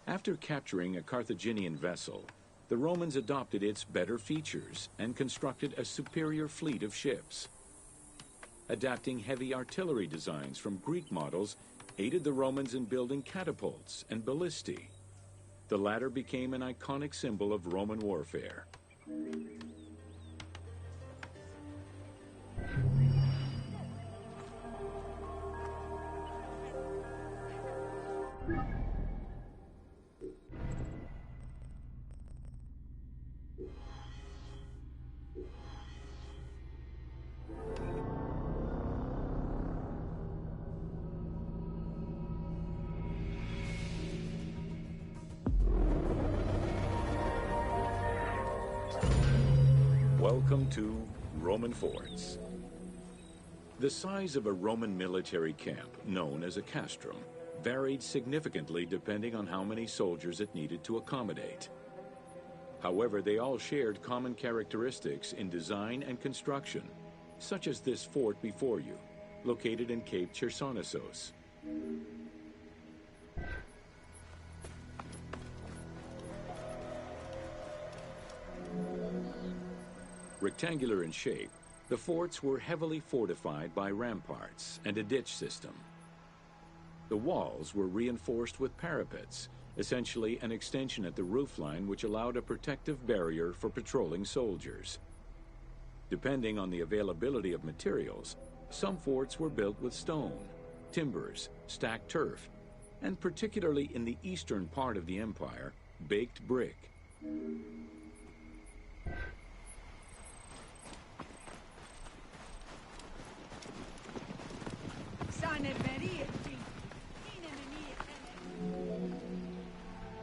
After capturing a Carthaginian vessel, the Romans adopted its better features and constructed a superior fleet of ships. Adapting heavy artillery designs from Greek models aided the Romans in building catapults and ballistae. The latter became an iconic symbol of Roman warfare. Welcome to Roman forts. The size of a Roman military camp, known as a castrum, varied significantly depending on how many soldiers it needed to accommodate. However, they all shared common characteristics in design and construction, such as this fort before you, located in Cape Chersonesos. Rectangular in shape, the forts were heavily fortified by ramparts and a ditch system. The walls were reinforced with parapets, essentially an extension at the roofline which allowed a protective barrier for patrolling soldiers. Depending on the availability of materials, some forts were built with stone, timbers, stacked turf, and particularly in the eastern part of the empire, baked brick.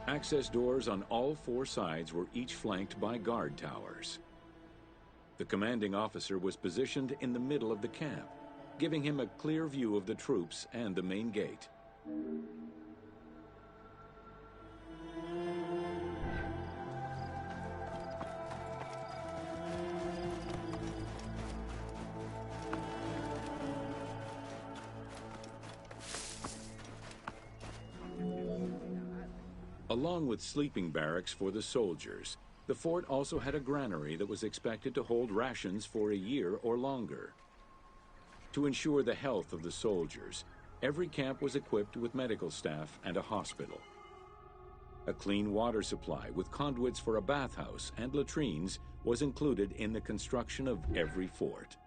Access doors on all four sides were each flanked by guard towers. The commanding officer was positioned in the middle of the camp, giving him a clear view of the troops and the main gate. Along with sleeping barracks for the soldiers, the fort also had a granary that was expected to hold rations for a year or longer. To ensure the health of the soldiers, every camp was equipped with medical staff and a hospital. A clean water supply with conduits for a bathhouse and latrines was included in the construction of every fort.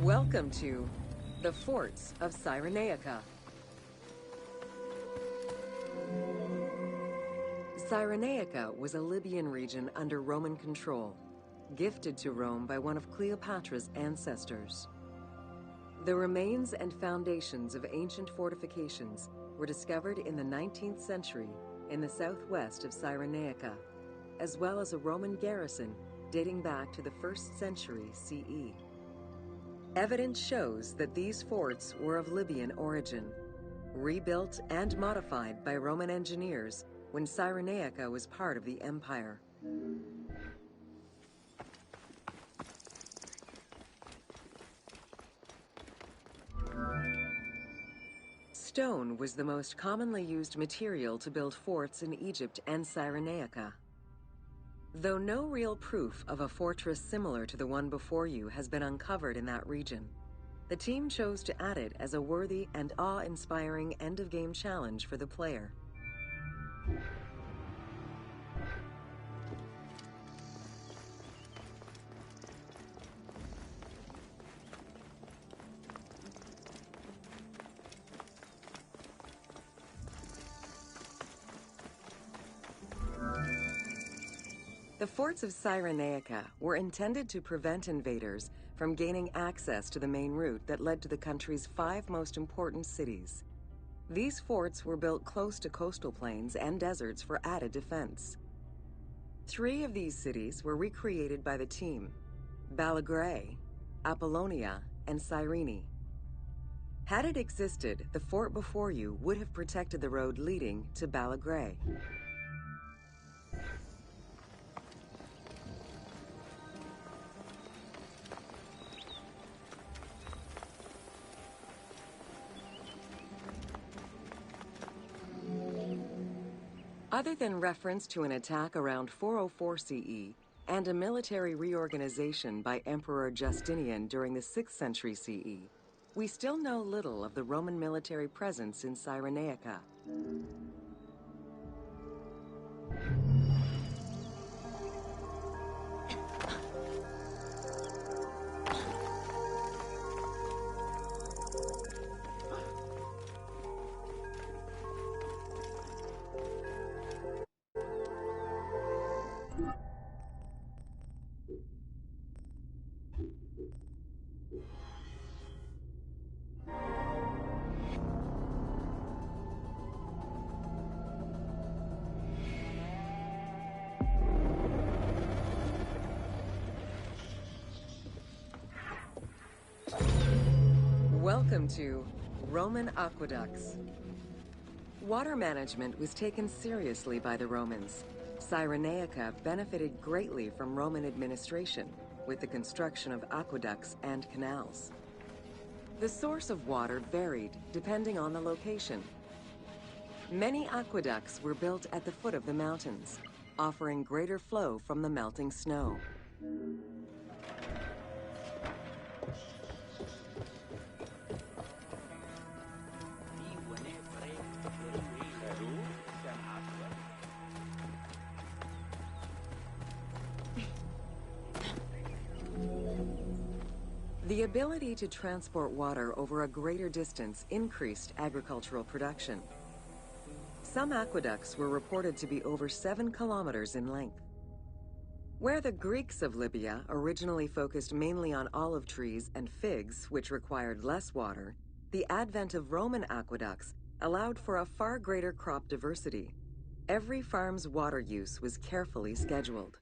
Welcome to the Forts of Cyrenaica. Cyrenaica was a Libyan region under Roman control, gifted to Rome by one of Cleopatra's ancestors. The remains and foundations of ancient fortifications were discovered in the 19th century in the southwest of Cyrenaica, as well as a Roman garrison dating back to the 1st century CE. Evidence shows that these forts were of Libyan origin, rebuilt and modified by Roman engineers when Cyrenaica was part of the empire. Stone was the most commonly used material to build forts in Egypt and Cyrenaica. Though no real proof of a fortress similar to the one before you has been uncovered in that region, the team chose to add it as a worthy and awe-inspiring end-of-game challenge for the player. The forts of Cyrenaica were intended to prevent invaders from gaining access to the main route that led to the country's 5 most important cities. These forts were built close to coastal plains and deserts for added defense. 3 of these cities were recreated by the team: Balagrae, Apollonia, and Cyrene. Had it existed, the fort before you would have protected the road leading to Balagrae. Other than reference to an attack around 404 CE and a military reorganization by Emperor Justinian during the 6th century CE, we still know little of the Roman military presence in Cyrenaica. Welcome to Roman Aqueducts. Water management was taken seriously by the Romans. Cyrenaica benefited greatly from Roman administration, with the construction of aqueducts and canals. The source of water varied depending on the location. Many aqueducts were built at the foot of the mountains, offering greater flow from the melting snow. The ability to transport water over a greater distance increased agricultural production. Some aqueducts were reported to be over 7 kilometers in length. Where the Greeks of Libya originally focused mainly on olive trees and figs, which required less water, the advent of Roman aqueducts allowed for a far greater crop diversity. Every farm's water use was carefully scheduled.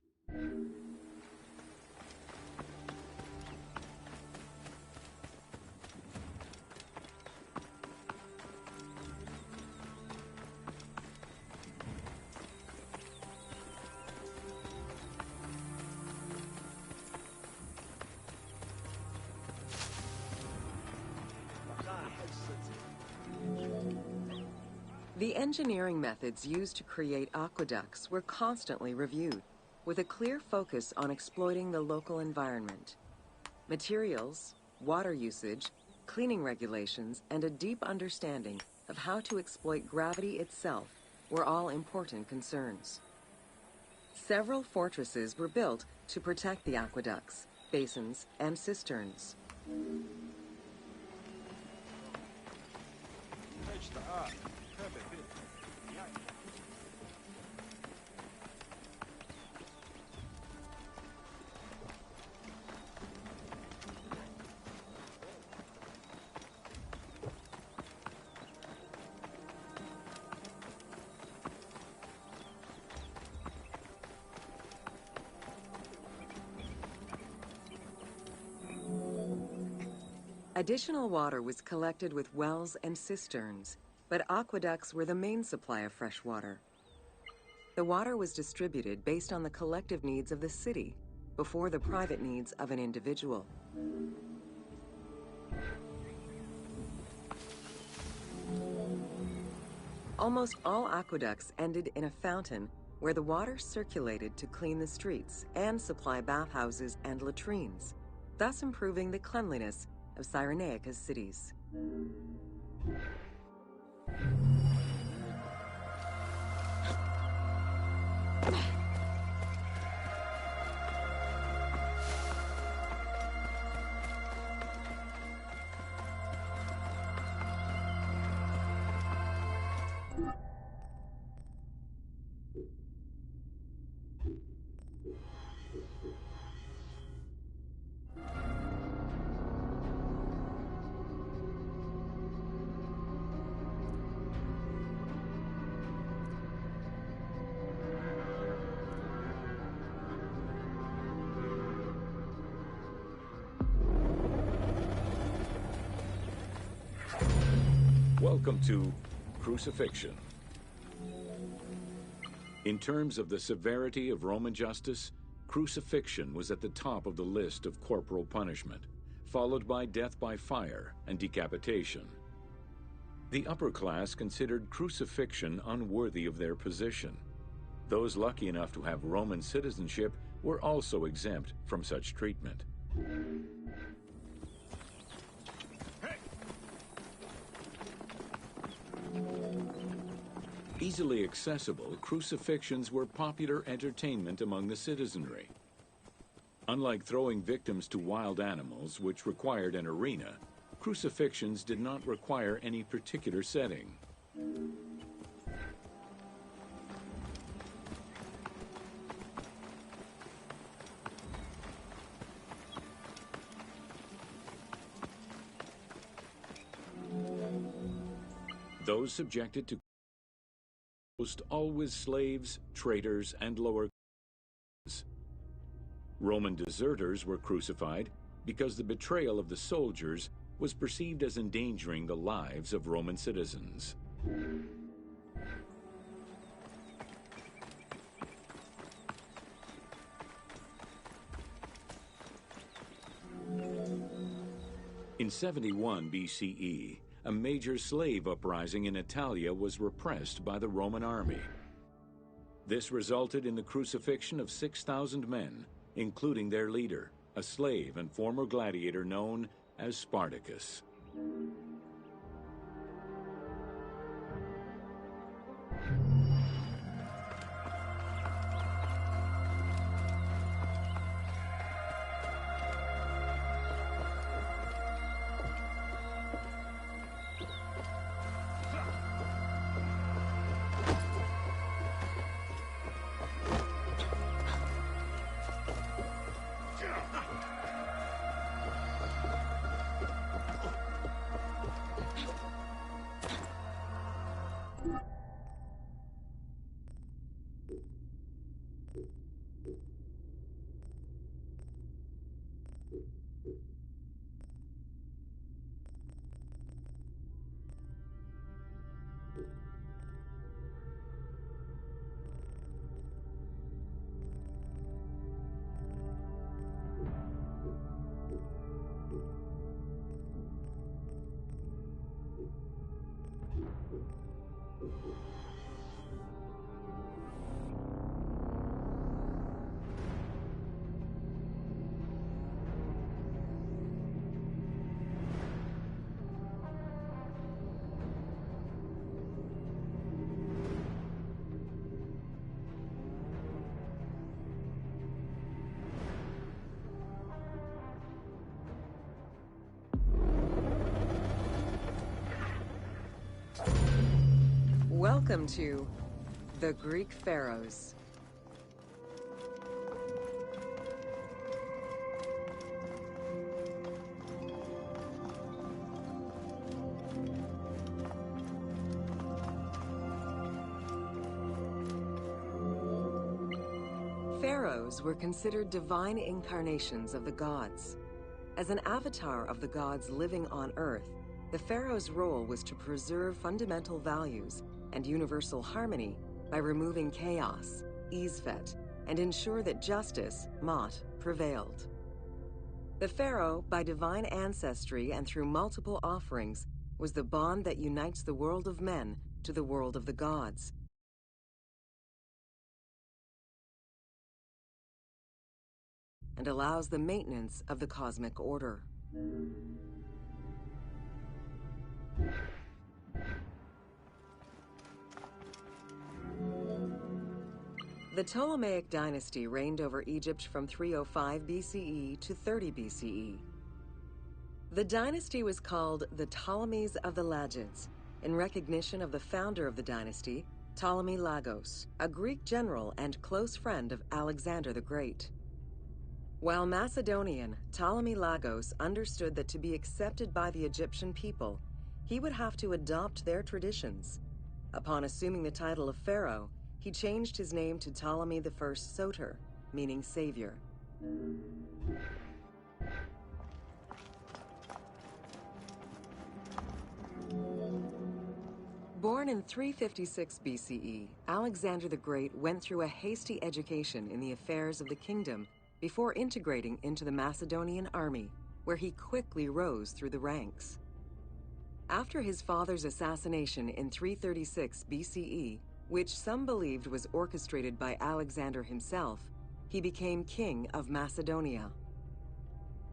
The engineering methods used to create aqueducts were constantly reviewed, with a clear focus on exploiting the local environment. Materials, water usage, cleaning regulations, and a deep understanding of how to exploit gravity itself were all important concerns. Several fortresses were built to protect the aqueducts, basins, and cisterns. Additional water was collected with wells and cisterns, but aqueducts were the main supply of fresh water. The water was distributed based on the collective needs of the city, before the private needs of an individual. Almost all aqueducts ended in a fountain where the water circulated to clean the streets and supply bathhouses and latrines, thus improving the cleanliness of Cyrenaica's cities. Welcome to Crucifixion. In terms of the severity of Roman justice, crucifixion was at the top of the list of corporal punishment, followed by death by fire and decapitation. The upper class considered crucifixion unworthy of their position. Those lucky enough to have Roman citizenship were also exempt from such treatment. Easily accessible, crucifixions were popular entertainment among the citizenry. Unlike throwing victims to wild animals, which required an arena, crucifixions did not require any particular setting. Those subjected to almost always slaves, traitors, and lower classes. Roman deserters were crucified because the betrayal of the soldiers was perceived as endangering the lives of Roman citizens. In 71 BCE, a major slave uprising in Italia was repressed by the Roman army. This resulted in the crucifixion of 6,000 men, including their leader, a slave and former gladiator known as Spartacus. Welcome to the Greek Pharaohs. Pharaohs were considered divine incarnations of the gods. As an avatar of the gods living on Earth, the pharaoh's role was to preserve fundamental values and universal harmony by removing chaos, Izvet, and ensure that justice, Mot, prevailed. The pharaoh, by divine ancestry and through multiple offerings, was the bond that unites the world of men to the world of the gods, and allows the maintenance of the cosmic order. The Ptolemaic dynasty reigned over Egypt from 305 BCE to 30 BCE. The dynasty was called the Ptolemies of the Lagids, in recognition of the founder of the dynasty, Ptolemy Lagos, a Greek general and close friend of Alexander the Great. While Macedonian, Ptolemy Lagos understood that to be accepted by the Egyptian people, he would have to adopt their traditions. Upon assuming the title of pharaoh, he changed his name to Ptolemy I Soter, meaning savior. Born in 356 BCE, Alexander the Great went through a hasty education in the affairs of the kingdom before integrating into the Macedonian army, where he quickly rose through the ranks. After his father's assassination in 336 BCE, which some believed was orchestrated by Alexander himself, he became king of Macedonia.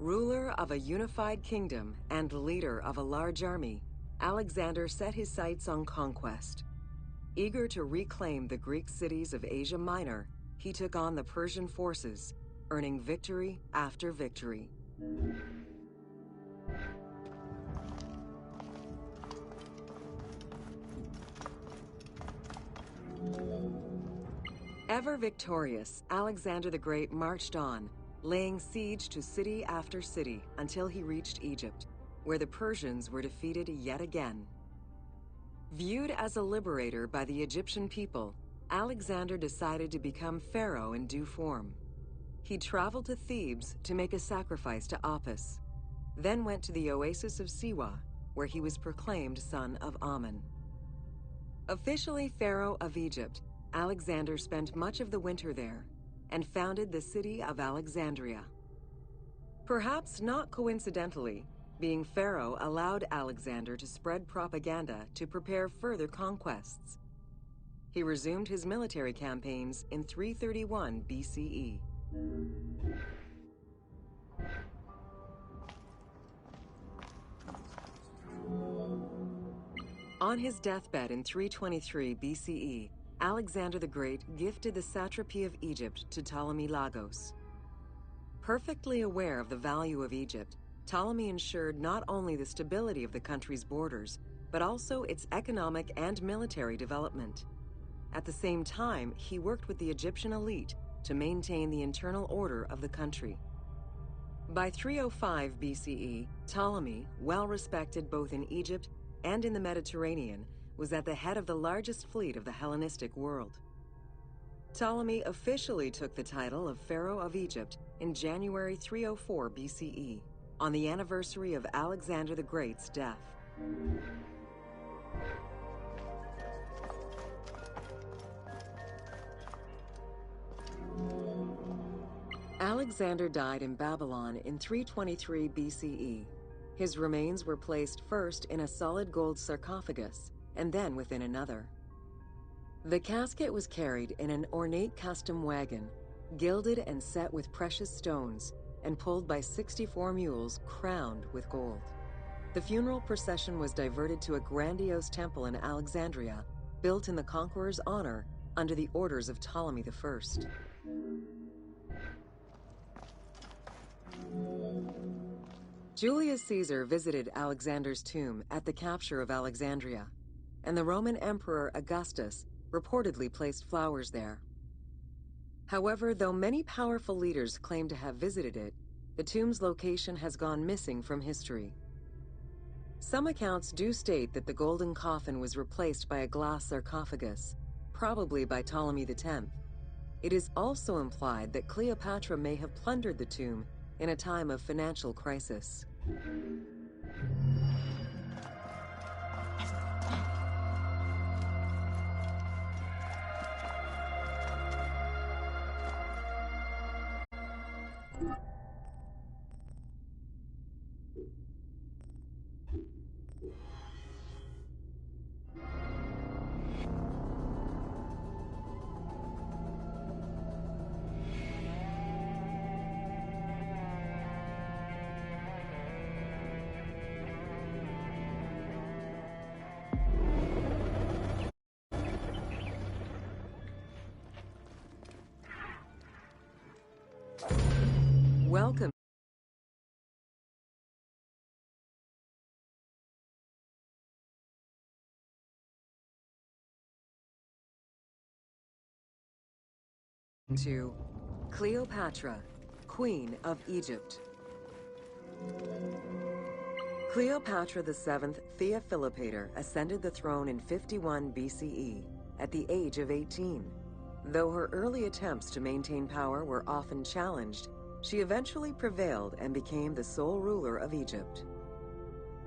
Ruler of a unified kingdom and leader of a large army, Alexander set his sights on conquest. Eager to reclaim the Greek cities of Asia Minor, he took on the Persian forces, earning victory after victory. Ever victorious, Alexander the Great marched on, laying siege to city after city until he reached Egypt, where the Persians were defeated yet again. Viewed as a liberator by the Egyptian people, Alexander decided to become pharaoh in due form. He traveled to Thebes to make a sacrifice to Apis, then went to the oasis of Siwa, where he was proclaimed son of Amun. Officially pharaoh of Egypt, Alexander spent much of the winter there and founded the city of Alexandria. Perhaps not coincidentally, being pharaoh allowed Alexander to spread propaganda to prepare further conquests. He resumed his military campaigns in 331 BCE. On his deathbed in 323 BCE, Alexander the Great gifted the satrapy of Egypt to Ptolemy Lagos. Perfectly aware of the value of Egypt, Ptolemy ensured not only the stability of the country's borders, but also its economic and military development. At the same time, he worked with the Egyptian elite to maintain the internal order of the country. By 305 BCE, Ptolemy, well respected both in Egypt and in the Mediterranean, was at the head of the largest fleet of the Hellenistic world. Ptolemy officially took the title of Pharaoh of Egypt in January 304 BCE, on the anniversary of Alexander the Great's death. Alexander died in Babylon in 323 BCE. His remains were placed first in a solid gold sarcophagus, and then within another. The casket was carried in an ornate custom wagon, gilded and set with precious stones, and pulled by 64 mules crowned with gold. The funeral procession was diverted to a grandiose temple in Alexandria, built in the conqueror's honor under the orders of Ptolemy I. Julius Caesar visited Alexander's tomb at the capture of Alexandria, and the Roman Emperor Augustus reportedly placed flowers there. However, though many powerful leaders claim to have visited it, the tomb's location has gone missing from history. Some accounts do state that the golden coffin was replaced by a glass sarcophagus, probably by Ptolemy X. It is also implied that Cleopatra may have plundered the tomb in a time of financial crisis. Welcome to Cleopatra, Queen of Egypt. Cleopatra VII Theophilopator ascended the throne in 51 BCE at the age of 18. Though her early attempts to maintain power were often challenged, she eventually prevailed and became the sole ruler of Egypt.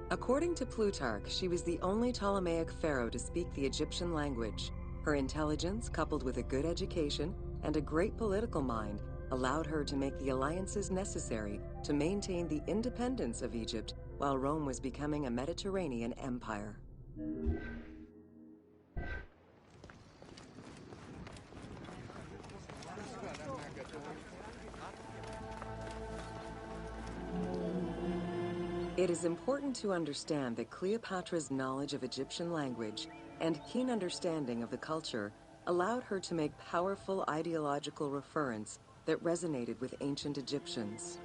According to Plutarch, she was the only Ptolemaic pharaoh to speak the Egyptian language. Her intelligence, coupled with a good education and a great political mind, allowed her to make the alliances necessary to maintain the independence of Egypt while Rome was becoming a Mediterranean empire. It is important to understand that Cleopatra's knowledge of Egyptian language and keen understanding of the culture allowed her to make powerful ideological referents that resonated with ancient Egyptians.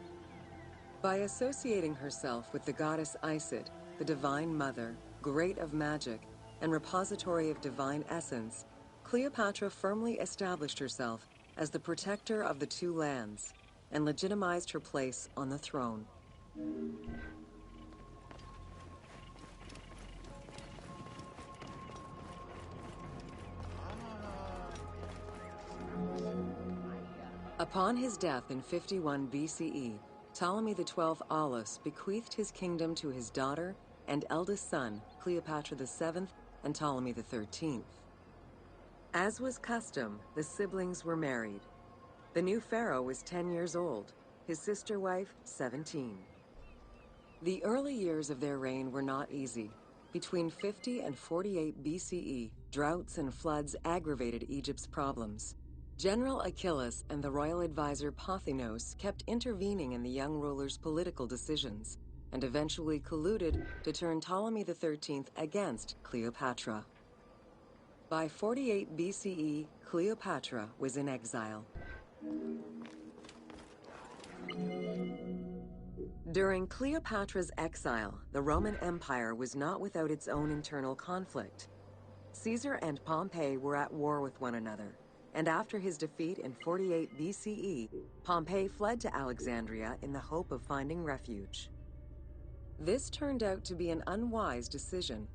By associating herself with the goddess Isis, the divine mother, great of magic, and repository of divine essence, Cleopatra firmly established herself as the protector of the two lands and legitimized her place on the throne. Upon his death in 51 BCE, Ptolemy XII Aulus bequeathed his kingdom to his daughter and eldest son, Cleopatra VII and Ptolemy XIII. As was custom, the siblings were married. The new pharaoh was 10 years old, his sister wife 17. The early years of their reign were not easy. Between 50 and 48 BCE, droughts and floods aggravated Egypt's problems. General Achillas and the royal advisor Pothinos kept intervening in the young ruler's political decisions, and eventually colluded to turn Ptolemy XIII against Cleopatra. By 48 BCE, Cleopatra was in exile. During Cleopatra's exile, the Roman Empire was not without its own internal conflict. Caesar and Pompey were at war with one another, and after his defeat in 48 BCE, Pompey fled to Alexandria in the hope of finding refuge. This turned out to be an unwise decision.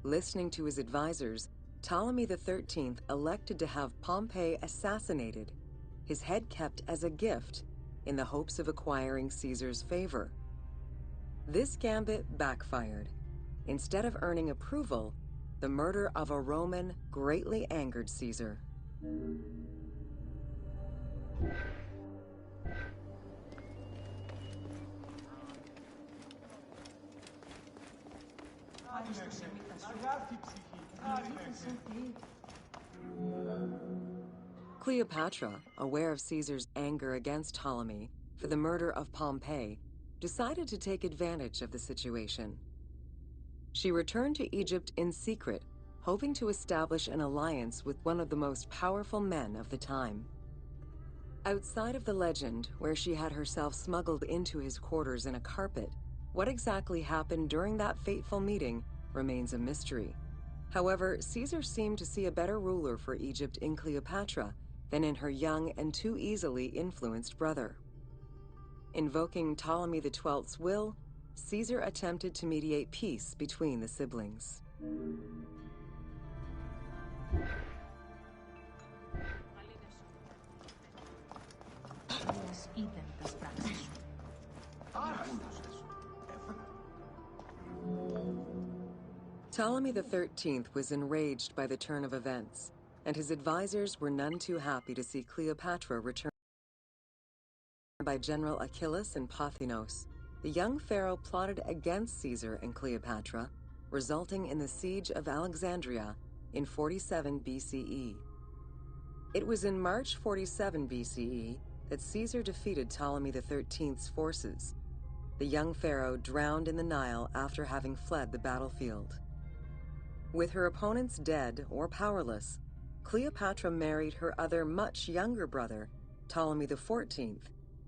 Listening to his advisors, Ptolemy XIII elected to have Pompey assassinated, his head kept as a gift, in the hopes of acquiring Caesar's favor. This gambit backfired. Instead of earning approval, the murder of a Roman greatly angered Caesar. Cleopatra, aware of Caesar's anger against Ptolemy for the murder of Pompey, decided to take advantage of the situation. She returned to Egypt in secret, hoping to establish an alliance with one of the most powerful men of the time. Outside of the legend, where she had herself smuggled into his quarters in a carpet, what exactly happened during that fateful meeting remains a mystery. However, Caesar seemed to see a better ruler for Egypt in Cleopatra than in her young and too easily influenced brother. Invoking Ptolemy XII's will, Caesar attempted to mediate peace between the siblings. Ptolemy XIII was enraged by the turn of events, and his advisors were none too happy to see Cleopatra return. By General Achillas and Pothinos, the young pharaoh plotted against Caesar and Cleopatra, resulting in the siege of Alexandria in 47 BCE. It was in March 47 BCE that Caesar defeated Ptolemy XIII's forces. The young pharaoh drowned in the Nile after having fled the battlefield. With her opponents dead or powerless, Cleopatra married her other much younger brother, Ptolemy XIV,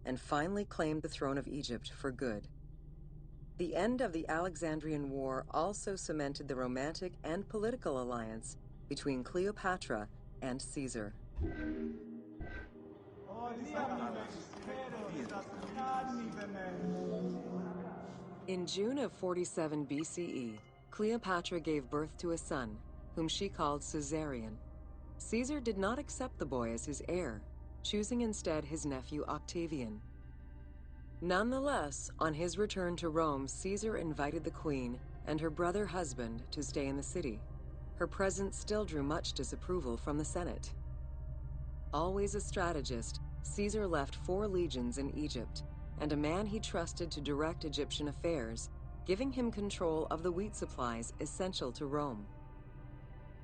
and finally claimed the throne of Egypt for good. The end of the Alexandrian War also cemented the romantic and political alliance between Cleopatra and Caesar. In June of 47 BCE, Cleopatra gave birth to a son, whom she called Caesarion. Caesar did not accept the boy as his heir, choosing instead his nephew Octavian. Nonetheless, on his return to Rome, Caesar invited the queen and her brother husband to stay in the city. Her presence still drew much disapproval from the Senate. Always a strategist, Caesar left 4 legions in Egypt and a man he trusted to direct Egyptian affairs, giving him control of the wheat supplies essential to Rome.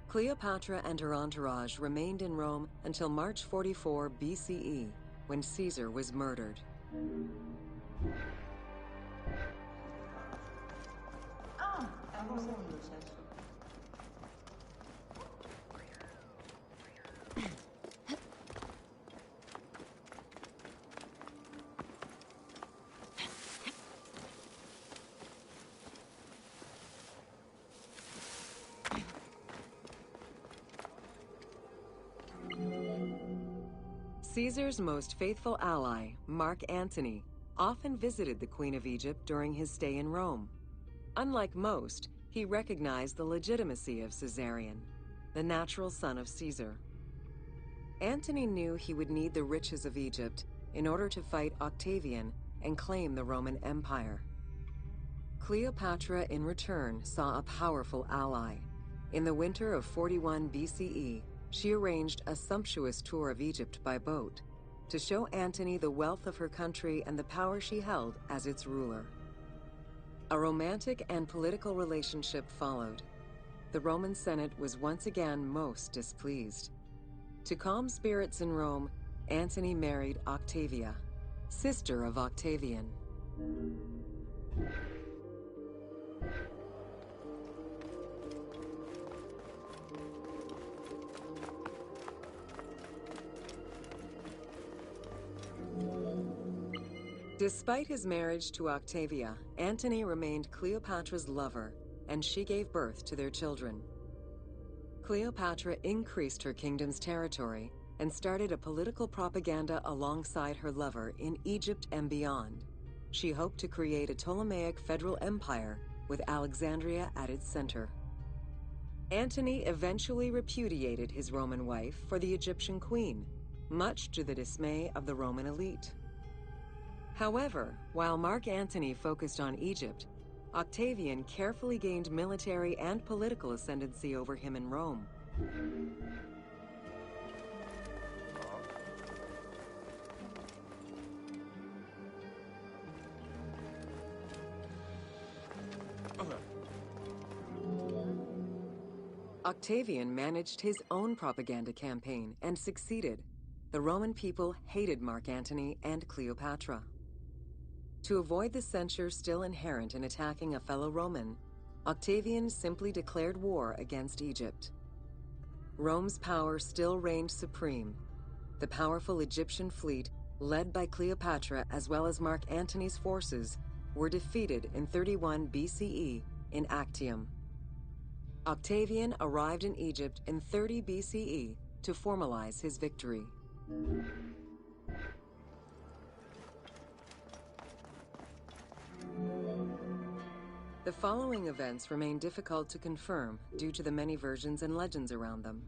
Cleopatra and her entourage remained in Rome until March 44 BCE, when Caesar was murdered. Caesar's most faithful ally, Mark Antony, often visited the Queen of Egypt during his stay in Rome. Unlike most, he recognized the legitimacy of Caesarion, the natural son of Caesar. Antony knew he would need the riches of Egypt in order to fight Octavian and claim the Roman Empire. Cleopatra, in return, saw a powerful ally. In the winter of 41 BCE, she arranged a sumptuous tour of Egypt by boat to show Antony the wealth of her country and the power she held as its ruler. A romantic and political relationship followed. The Roman Senate was once again most displeased. To calm spirits in Rome, Antony married Octavia, sister of Octavian. Despite his marriage to Octavia, Antony remained Cleopatra's lover, and she gave birth to their children. Cleopatra increased her kingdom's territory and started a political propaganda alongside her lover in Egypt and beyond. She hoped to create a Ptolemaic federal empire with Alexandria at its center. Antony eventually repudiated his Roman wife for the Egyptian queen, much to the dismay of the Roman elite. However, while Mark Antony focused on Egypt, Octavian carefully gained military and political ascendancy over him in Rome. Octavian managed his own propaganda campaign and succeeded. The Roman people hated Mark Antony and Cleopatra. To avoid the censure still inherent in attacking a fellow Roman, Octavian simply declared war against Egypt. Rome's power still reigned supreme. The powerful Egyptian fleet, led by Cleopatra as well as Mark Antony's forces, were defeated in 31 BCE in Actium. Octavian arrived in Egypt in 30 BCE to formalize his victory. The following events remain difficult to confirm due to the many versions and legends around them.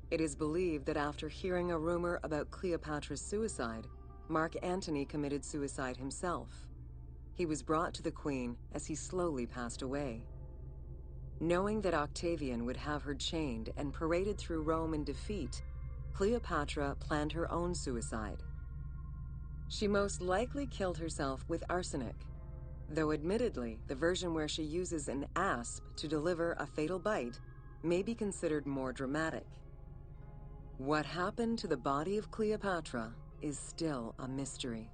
It is believed that after hearing a rumor about Cleopatra's suicide, Mark Antony committed suicide himself. He was brought to the queen as he slowly passed away. Knowing that Octavian would have her chained and paraded through Rome in defeat, Cleopatra planned her own suicide. She most likely killed herself with arsenic, though admittedly, the version where she uses an asp to deliver a fatal bite may be considered more dramatic. What happened to the body of Cleopatra is still a mystery.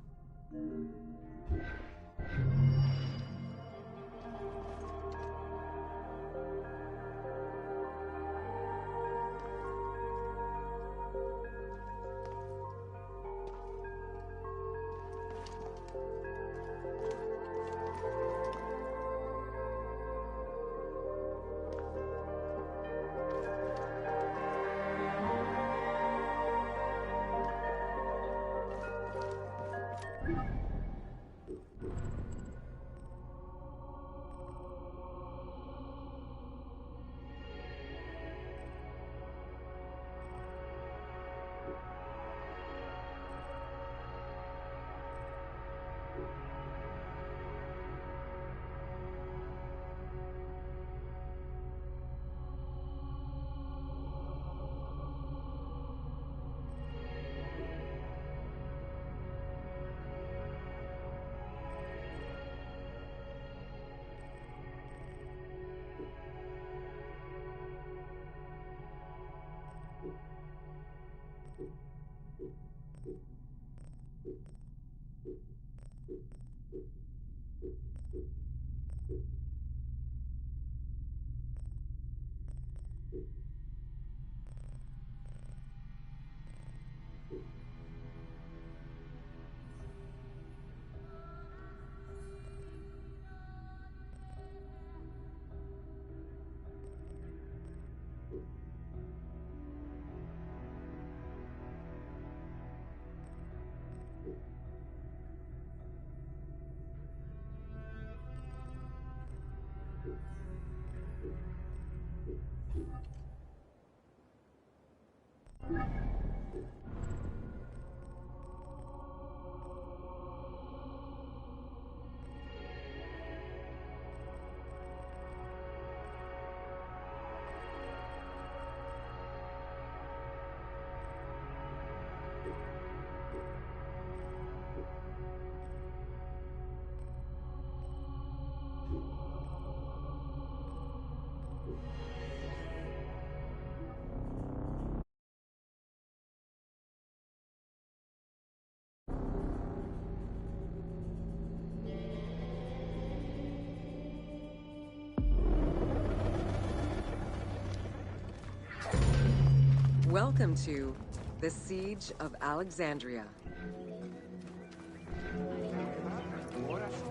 Welcome to the Siege of Alexandria.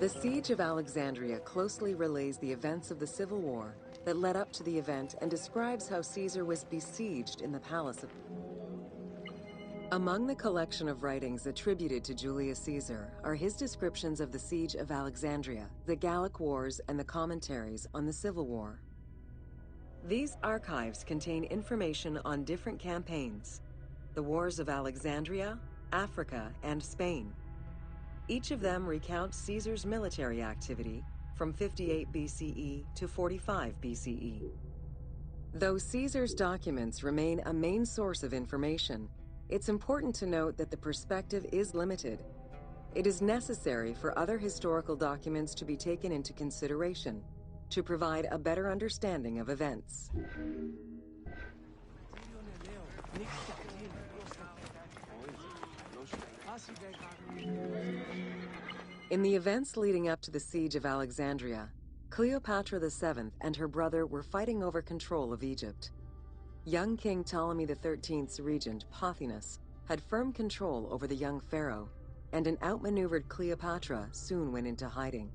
The Siege of Alexandria closely relays the events of the Civil War that led up to the event and describes how Caesar was besieged in the palace of... Among the collection of writings attributed to Julius Caesar are his descriptions of the Siege of Alexandria, the Gallic Wars, and the commentaries on the Civil War. These archives contain information on different campaigns, the wars of Alexandria, Africa, and Spain. Each of them recounts Caesar's military activity from 58 BCE to 45 BCE. Though Caesar's documents remain a main source of information, it's important to note that the perspective is limited. It is necessary for other historical documents to be taken into consideration to provide a better understanding of events. In the events leading up to the Siege of Alexandria, Cleopatra VII and her brother were fighting over control of Egypt. Young King Ptolemy XIII's regent, Pothinus, had firm control over the young pharaoh, and an outmaneuvered Cleopatra soon went into hiding.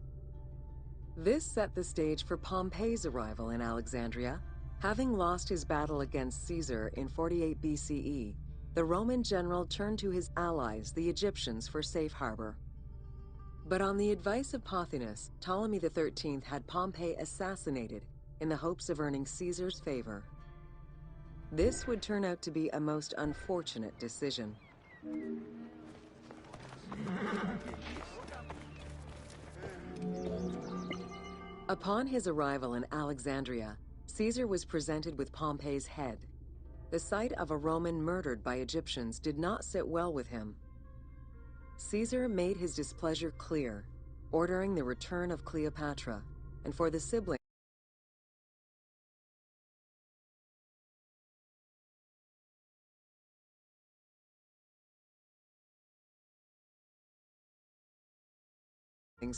This set the stage for Pompey's arrival in Alexandria. Having lost his battle against Caesar in 48 BCE, the Roman general turned to his allies, the Egyptians, for safe harbor. But on the advice of Pothinus, Ptolemy XIII had Pompey assassinated in the hopes of earning Caesar's favor. This would turn out to be a most unfortunate decision. Upon his arrival in Alexandria, Caesar was presented with Pompey's head. The sight of a Roman murdered by Egyptians did not sit well with him. Caesar made his displeasure clear, ordering the return of Cleopatra, and for the siblings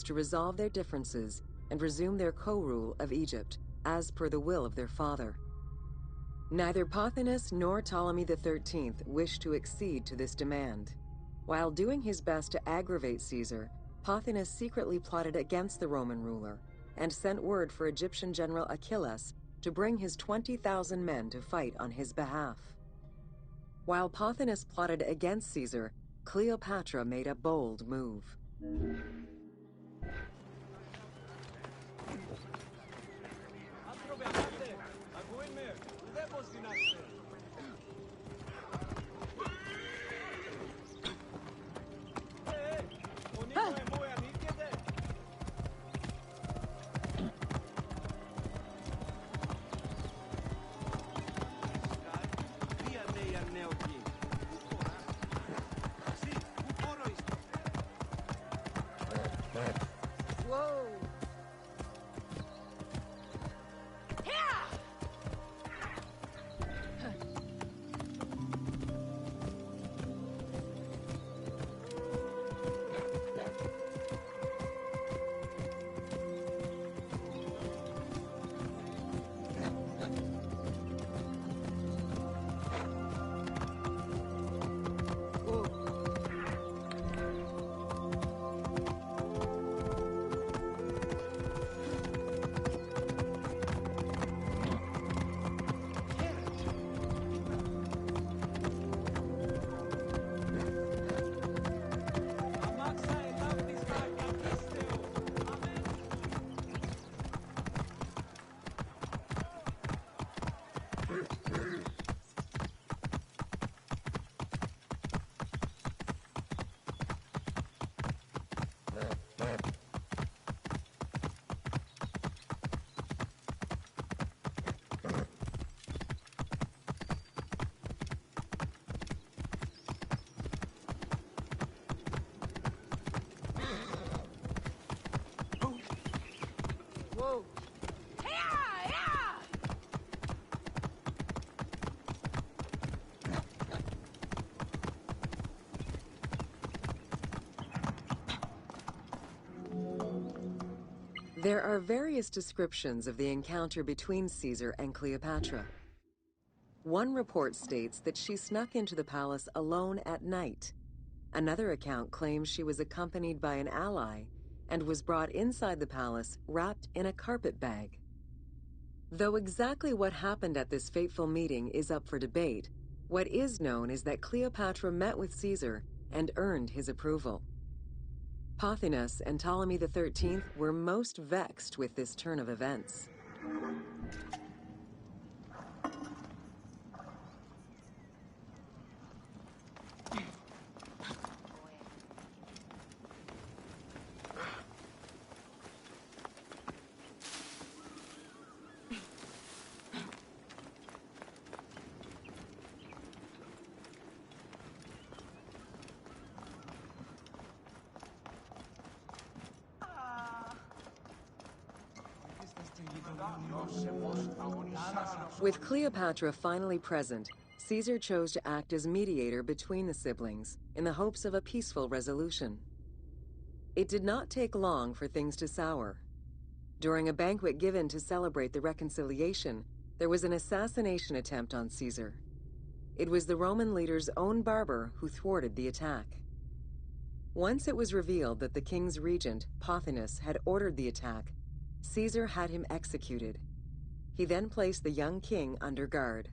to resolve their differences and resume their co-rule of Egypt, as per the will of their father. Neither Pothinus nor Ptolemy XIII wished to accede to this demand. While doing his best to aggravate Caesar, Pothinus secretly plotted against the Roman ruler and sent word for Egyptian general Achilles to bring his 20,000 men to fight on his behalf. While Pothinus plotted against Caesar, Cleopatra made a bold move. Whoa. There are various descriptions of the encounter between Caesar and Cleopatra. One report states that she snuck into the palace alone at night. Another account claims she was accompanied by an ally and was brought inside the palace wrapped in a carpet bag. Though exactly what happened at this fateful meeting is up for debate, what is known is that Cleopatra met with Caesar and earned his approval. Pothinus and Ptolemy XIII were most vexed with this turn of events. With Cleopatra finally present, Caesar chose to act as mediator between the siblings in the hopes of a peaceful resolution. It did not take long for things to sour. During a banquet given to celebrate the reconciliation, there was an assassination attempt on Caesar. It was the Roman leader's own barber who thwarted the attack. Once it was revealed that the king's regent, Pothinus, had ordered the attack, Caesar had him executed. He then placed the young king under guard.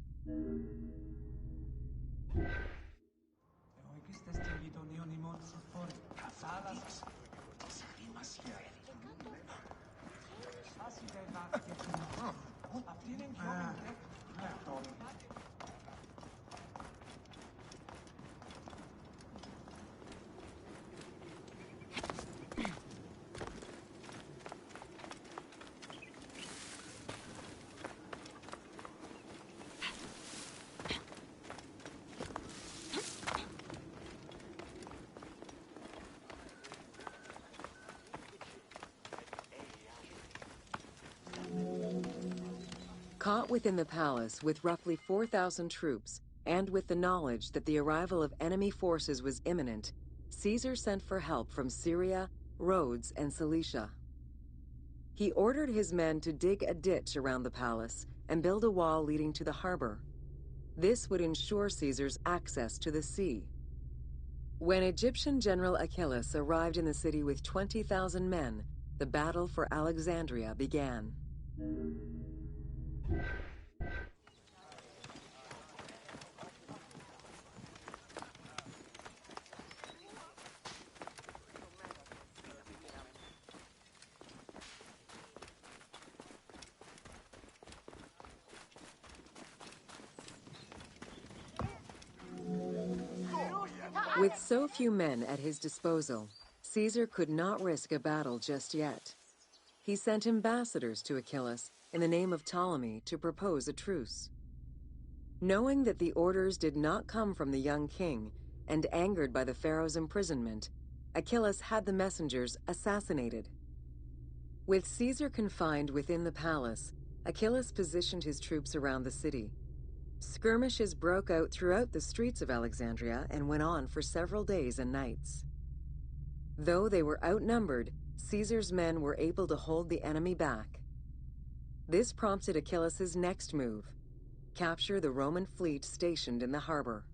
Caught within the palace with roughly 4,000 troops, and with the knowledge that the arrival of enemy forces was imminent, Caesar sent for help from Syria, Rhodes, and Cilicia. He ordered his men to dig a ditch around the palace and build a wall leading to the harbor. This would ensure Caesar's access to the sea. When Egyptian General Achillas arrived in the city with 20,000 men, the battle for Alexandria began. With so few men at his disposal, Caesar could not risk a battle just yet. He sent ambassadors to Achillas in the name of Ptolemy to propose a truce. Knowing that the orders did not come from the young king, and angered by the pharaoh's imprisonment, Achillas had the messengers assassinated. With Caesar confined within the palace, Achillas positioned his troops around the city. Skirmishes broke out throughout the streets of Alexandria and went on for several days and nights. Though they were outnumbered, Caesar's men were able to hold the enemy back. This prompted Achillas's next move: capture the Roman fleet stationed in the harbor.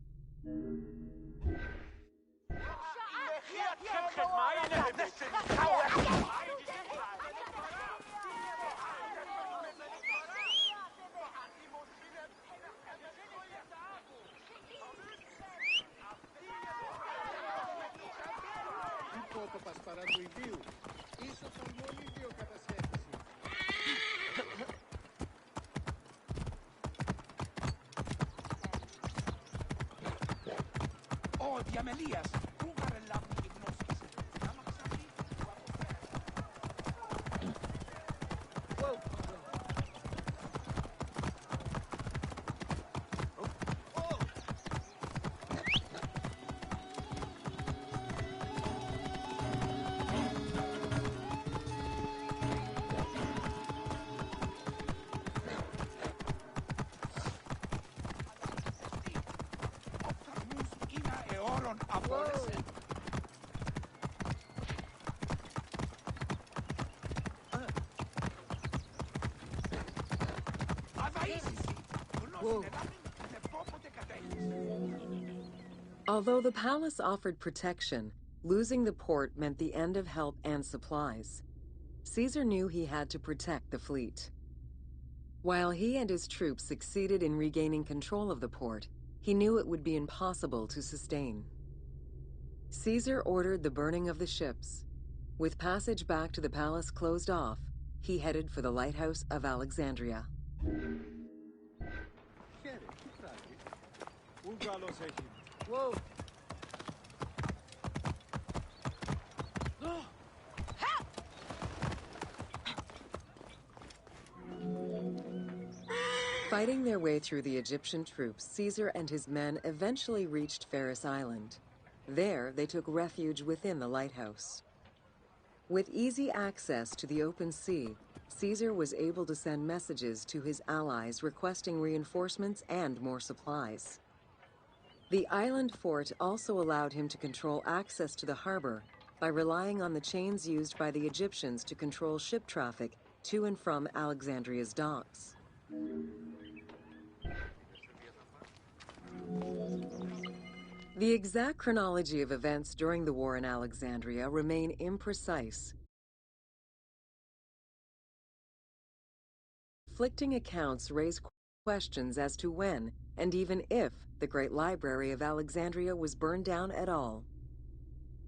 Although the palace offered protection, losing the port meant the end of help and supplies. Caesar knew he had to protect the fleet. While he and his troops succeeded in regaining control of the port, he knew it would be impossible to sustain. Caesar ordered the burning of the ships. With passage back to the palace closed off, he headed for the lighthouse of Alexandria. Whoa! Fighting their way through the Egyptian troops, Caesar and his men eventually reached Pharos Island. There, they took refuge within the lighthouse. With easy access to the open sea, Caesar was able to send messages to his allies requesting reinforcements and more supplies. The island fort also allowed him to control access to the harbor by relying on the chains used by the Egyptians to control ship traffic to and from Alexandria's docks. The exact chronology of events during the war in Alexandria remain imprecise. Conflicting accounts raise questions as to when, and even if, the Great Library of Alexandria was burned down at all.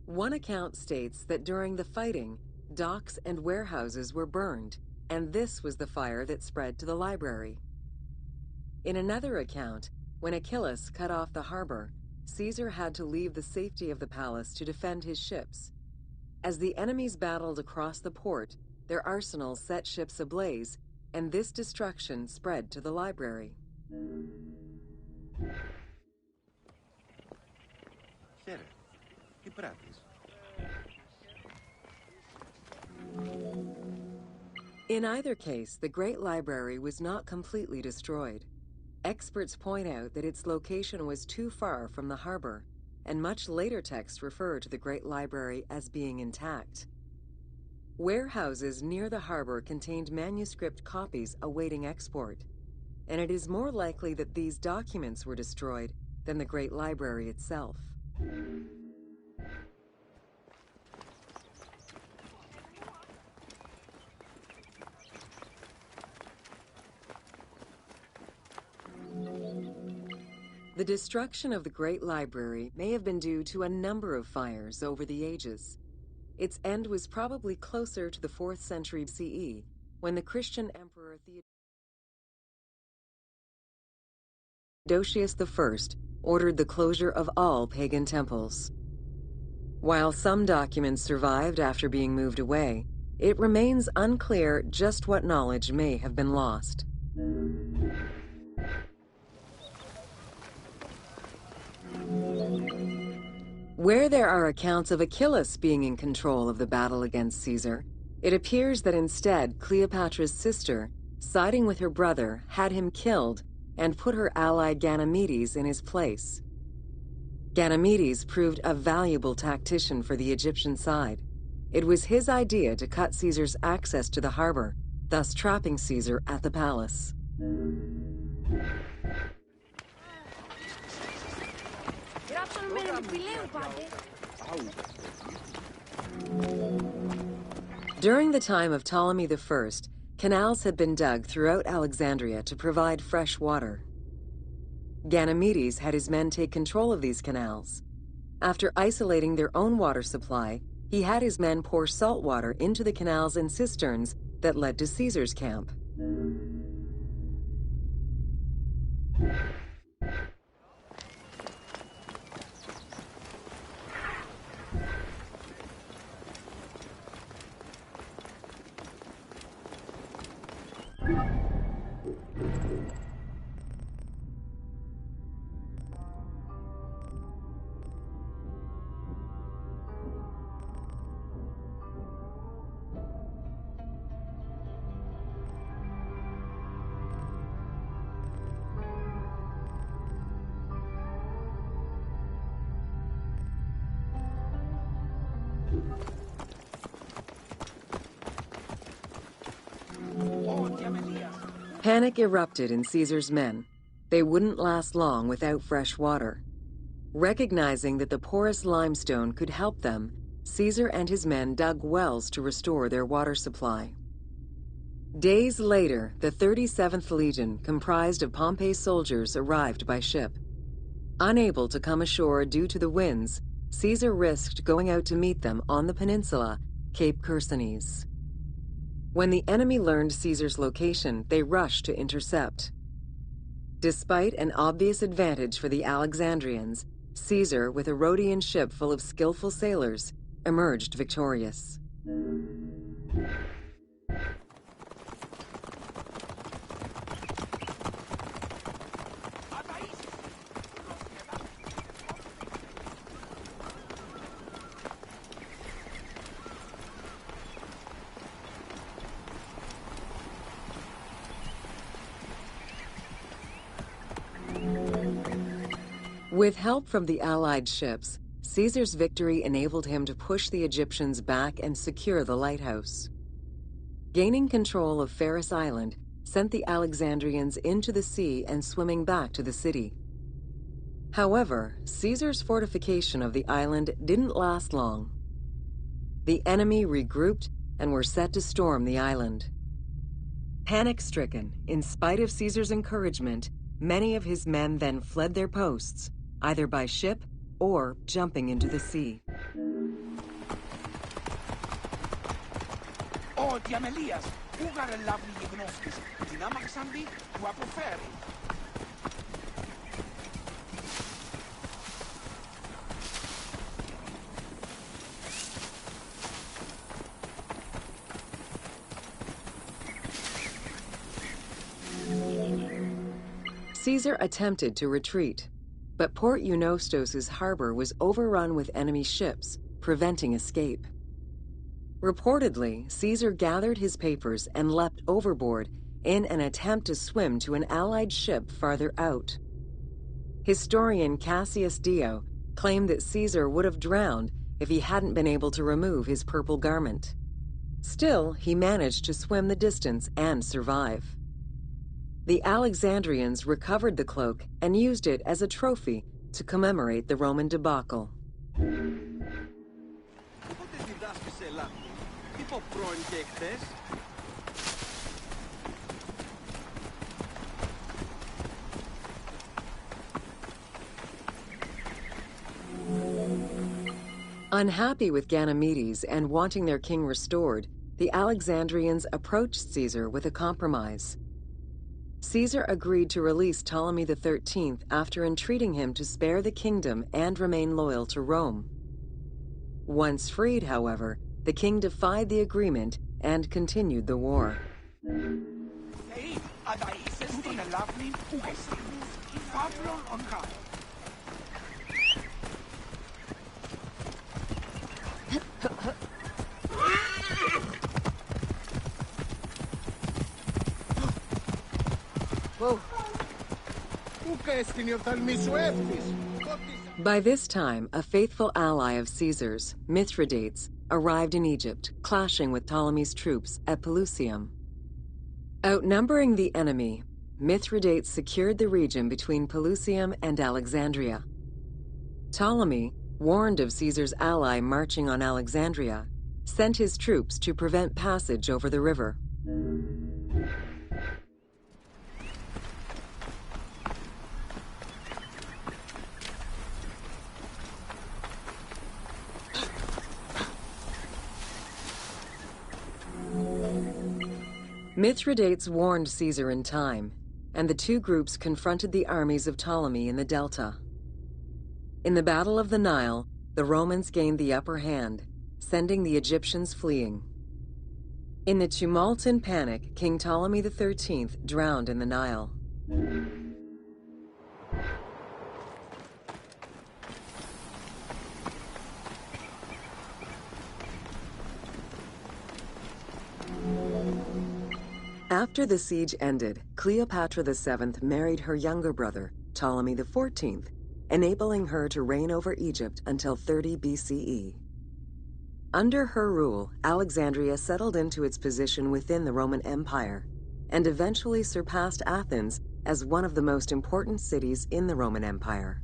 One account states that during the fighting, docks and warehouses were burned, and this was the fire that spread to the library. In another account, when Achillas cut off the harbor, Caesar had to leave the safety of the palace to defend his ships. As the enemies battled across the port, their arsenals set ships ablaze, and this destruction spread to the library. In either case, the Great Library was not completely destroyed. Experts point out that its location was too far from the harbor, and much later texts refer to the Great Library as being intact. Warehouses near the harbor contained manuscript copies awaiting export, and it is more likely that these documents were destroyed than the Great Library itself. The destruction of the Great Library may have been due to a number of fires over the ages. Its end was probably closer to the 4th century CE, when the Christian emperor Theodosius I ordered the closure of all pagan temples. While some documents survived after being moved away, it remains unclear just what knowledge may have been lost. Where there are accounts of Achillas being in control of the battle against Caesar, it appears that instead Cleopatra's sister, siding with her brother, had him killed and put her ally Ganymedes in his place. Ganymedes proved a valuable tactician for the Egyptian side. It was his idea to cut Caesar's access to the harbor, thus trapping Caesar at the palace. During the time of Ptolemy I, canals had been dug throughout Alexandria to provide fresh water. Ganymedes had his men take control of these canals. After isolating their own water supply, he had his men pour salt water into the canals and cisterns that led to Caesar's camp. Panic erupted in Caesar's men. They wouldn't last long without fresh water. Recognizing that the porous limestone could help them, Caesar and his men dug wells to restore their water supply. Days later, the 37th Legion, comprised of Pompey's soldiers, arrived by ship. Unable to come ashore due to the winds, Caesar risked going out to meet them on the peninsula, Cape Chersonese. When the enemy learned Caesar's location, they rushed to intercept. Despite an obvious advantage for the Alexandrians, Caesar, with a Rhodian ship full of skillful sailors, emerged victorious. With help from the Allied ships, Caesar's victory enabled him to push the Egyptians back and secure the lighthouse. Gaining control of Pharos Island sent the Alexandrians into the sea and swimming back to the city. However, Caesar's fortification of the island didn't last long. The enemy regrouped and were set to storm the island. Panic-stricken, in spite of Caesar's encouragement, many of his men then fled their posts, either by ship or jumping into the sea. Oh, Diamelias, ugar el lavni Ignoskis, Dinamaxandi, tu apoferi. Caesar attempted to retreat, but Port Eunostos' harbor was overrun with enemy ships, preventing escape. Reportedly, Caesar gathered his papers and leapt overboard in an attempt to swim to an Allied ship farther out. Historian Cassius Dio claimed that Caesar would have drowned if he hadn't been able to remove his purple garment. Still, he managed to swim the distance and survive. The Alexandrians recovered the cloak and used it as a trophy to commemorate the Roman debacle. Unhappy with Ganymedes and wanting their king restored, the Alexandrians approached Caesar with a compromise. Caesar agreed to release Ptolemy XIII after entreating him to spare the kingdom and remain loyal to Rome. Once freed, however, the king defied the agreement and continued the war. By this time, a faithful ally of Caesar's, Mithridates, arrived in Egypt, clashing with Ptolemy's troops at Pelusium. Outnumbering the enemy, Mithridates secured the region between Pelusium and Alexandria. Ptolemy, warned of Caesar's ally marching on Alexandria, sent his troops to prevent passage over the river. Mithridates warned Caesar in time, and the two groups confronted the armies of Ptolemy in the Delta. In the Battle of the Nile, the Romans gained the upper hand, sending the Egyptians fleeing. In the tumult and panic, King Ptolemy XIII drowned in the Nile. After the siege ended, Cleopatra VII married her younger brother, Ptolemy XIV, enabling her to reign over Egypt until 30 BCE. Under her rule, Alexandria settled into its position within the Roman Empire, and eventually surpassed Athens as one of the most important cities in the Roman Empire.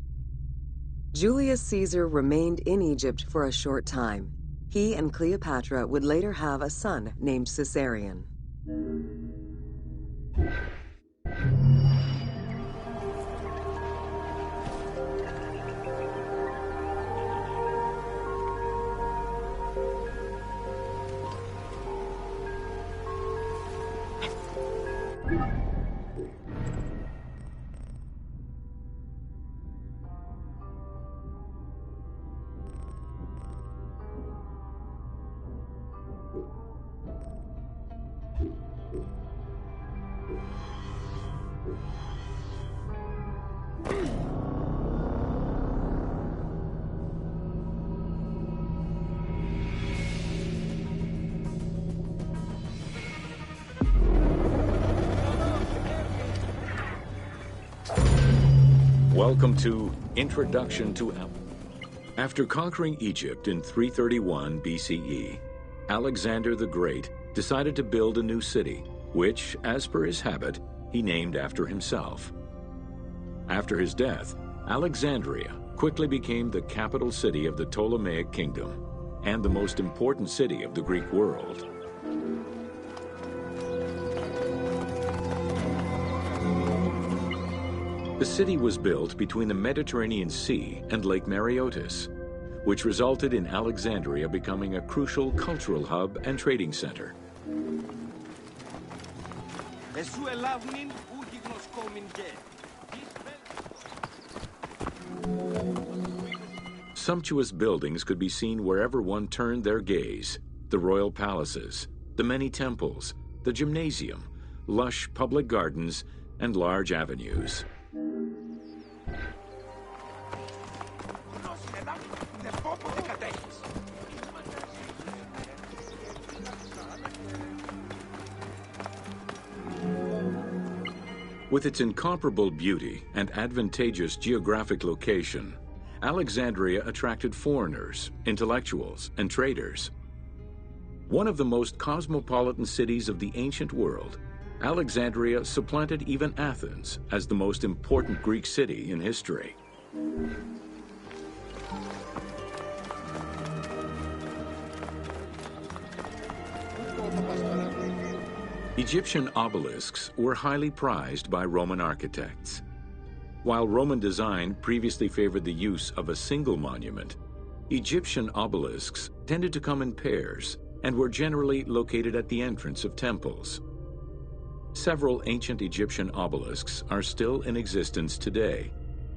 Julius Caesar remained in Egypt for a short time. He and Cleopatra would later have a son named Caesarion. Welcome to Introduction to After conquering Egypt in 331 BCE, Alexander the Great decided to build a new city, which, as per his habit, he named after himself. After his death, Alexandria quickly became the capital city of the Ptolemaic kingdom and the most important city of the Greek world. The city was built between the Mediterranean Sea and Lake Mareotis, which resulted in Alexandria becoming a crucial cultural hub and trading center. Sumptuous buildings could be seen wherever one turned their gaze: the royal palaces, the many temples, the gymnasium, lush public gardens, and large avenues. With its incomparable beauty and advantageous geographic location, Alexandria attracted foreigners, intellectuals, and traders. One of the most cosmopolitan cities of the ancient world, Alexandria supplanted even Athens as the most important Greek city in history. Egyptian obelisks were highly prized by Roman architects. While Roman design previously favored the use of a single monument, Egyptian obelisks tended to come in pairs and were generally located at the entrance of temples. Several ancient Egyptian obelisks are still in existence today,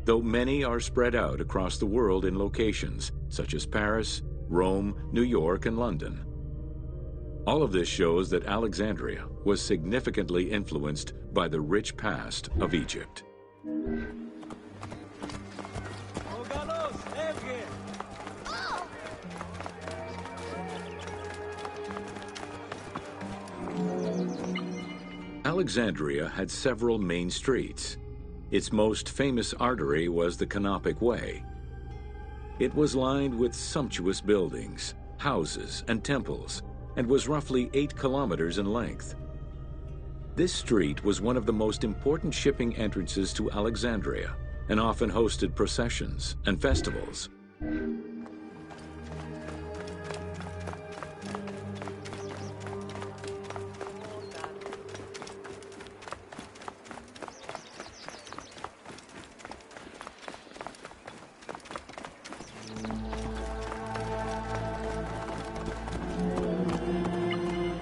though many are spread out across the world in locations such as Paris, Rome, New York, and London. All of this shows that Alexandria was significantly influenced by the rich past of Egypt. Alexandria had several main streets. Its most famous artery was the Canopic Way. It was lined with sumptuous buildings, houses, and temples, and was roughly 8 kilometers in length. This street was one of the most important shipping entrances to Alexandria and often hosted processions and festivals.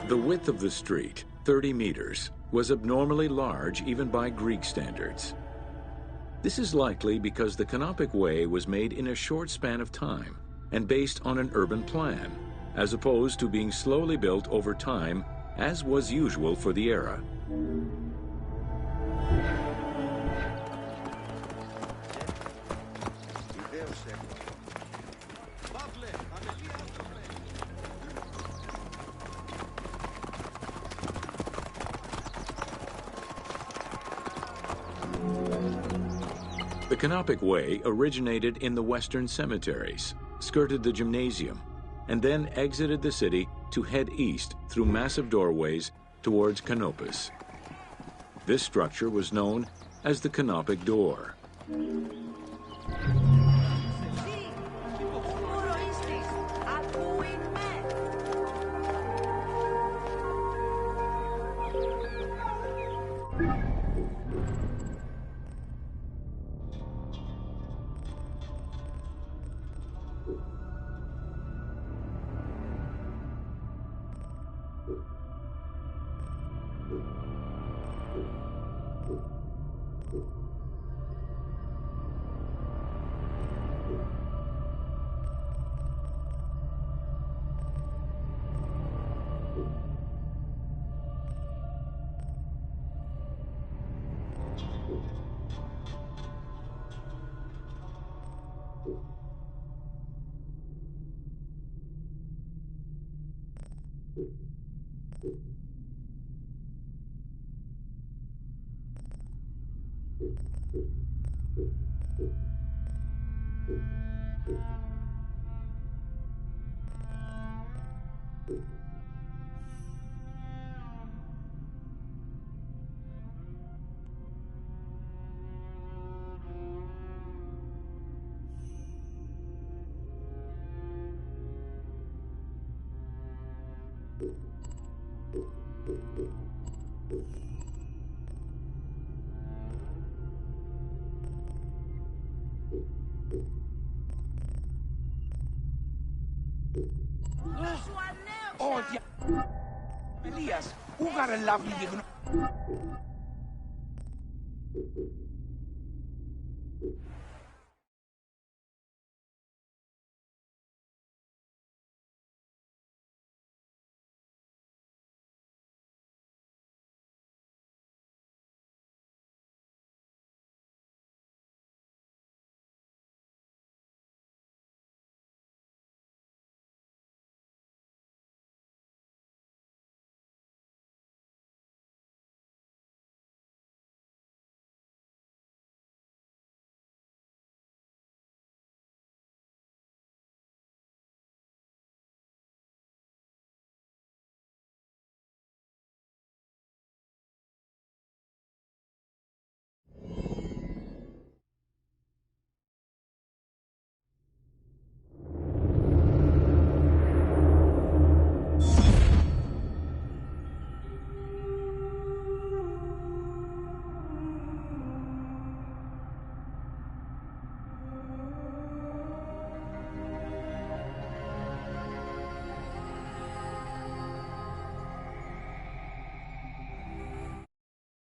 The width of the street, 30 meters, was abnormally large even by Greek standards. This is likely because the Canopic Way was made in a short span of time and based on an urban plan, as opposed to being slowly built over time, as was usual for the era. The Canopic Way originated in the western cemeteries, skirted the gymnasium, and then exited the city to head east through massive doorways towards Canopus. This structure was known as the canopic door. Oh, Elias, who got a lovely